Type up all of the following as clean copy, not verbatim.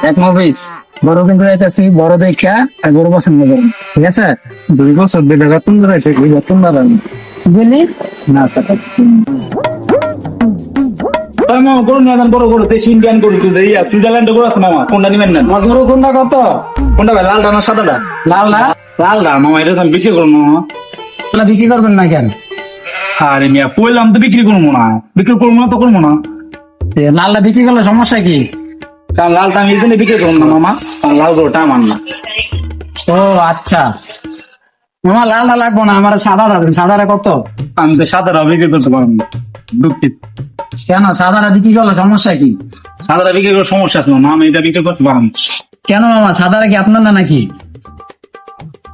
এক মফিস বড় কিন্তু যাইতেছি বড় দেখা আর বড় পছন্দ করি, ঠিক আছে? 2 বছর বেটা বেতন ধরাইছে কি বেতন বাড়ানি বুঝলি না স্যার? মামা গরু নিয়ে যান, বড় গরু দেশি ইন্ডিয়ান গরু তো দেই সুইজারল্যান্ডে গরু আছে মামা, কোনটা নিবেন না? আমার গরু কোনটা কত? কোনটা ভাই, লালটা না সাদাটা? লাল না? লালটা মামা, এটা তো আমি বিক্রি করবো মামা। তাহলে বিক্রি করবেন না কেন? আরে মিয়া কইলাম তো বিক্রি করবো না, বিক্রি করবো না তো করবো না। লালটা বিক্রি করলে সমস্যা কি? কারণ লালটা আমি এই জন্য বিক্রি করবো না মামা, কারণ লাল গরুটা আমার না। ও আচ্ছা মামা, লালটা লাগবো না, আমার সাদা দেবেন। সাদাটা কত? আমি তো সাদাটা বিক্রি করতে পারবো না, দুঃখিত। কেন সাদাটা বিক্রি করলে সমস্যা কি? সাদাটা বিক্রি করার সমস্যা আছে মামা, আমি এটা বিক্রি করতে পারবো না। কেন মামা, সাদাটা কি আপনার না নাকি?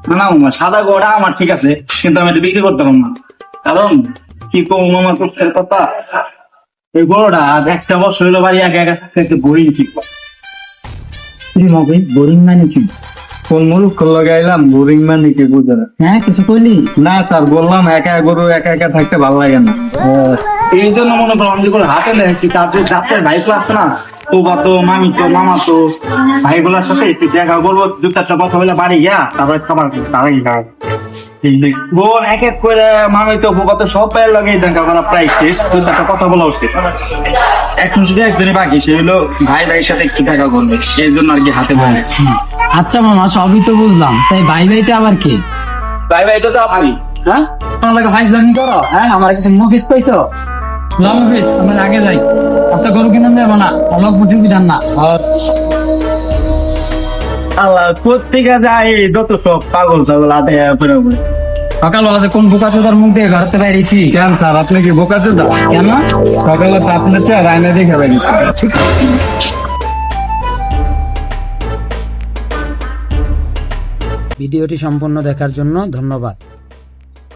না না মামা, সাদা গরুটা আমার ঠিক আছে, কিন্তু আমি এটা বিক্রি করতে পারবো না। কারণ কি কম মামা, তোর কথা, এই গরুটা আজ একটা বছর হলো বাড়ি একা একা থাকতে বোরিং ঠিক। বোরিং মানে কি? কোন মুলুক লাগাইলাম, বোরিং মানে কি বুঝে না? হ্যাঁ কিছু কইলি? না স্যার, বললাম একা গরু একা একা থাকতে ভালো লাগে না। এই জন্য মনে করো আমি যেগুলো হাতে লেগেছি, তাদের যাত্রার ভাই আছে না, তো বা তো মামি তো মামা তো ভাইগুলোর সাথে একটু দেখা করবো, 2-4টা কথা বলে বাড়ি গিয়া তারপরে খাবার তারাই খায়। বোন এক এক করে মামি তো কত সব পায়ের লাগে দেখা করা প্রায় শেষ, 2-4টা কথা বলা শেষ, এখন শুধু একজনই বাকি, সে হলো ভাই ভাইয়ের সাথে একটু দেখা করবে, এই জন্য আর কি হাতে বলেছি। আচ্ছা মামা, সবই তো বুঝলাম, তাই ভাই ভাইতে আবার কি? ভাই ভাই তো আপনি হ্যাঁ আমার লাগে ভাই জানি করো? হ্যাঁ আমার কাছে মুভিস পাইতো মুভিস, আমি আগে যাই। আপনার গরু কিনে দেবো না, অলক বুঝি বিধান না। আল্লাহ কোথেকে যায় যত সব পাগল ছাগল আটে পড়ে পড়ে। সকালবেলা যে কোন বোকা চোদার মুখ দিয়ে ঘরতে বাইরেছি। কেন স্যার, আপনি কি বোকা চোদা? কেন? সকালে তো আপনার চেয়ে রায়না দেখে বেরিয়েছি। ভিডিওটি সম্পূর্ণ দেখার জন্য ধন্যবাদ।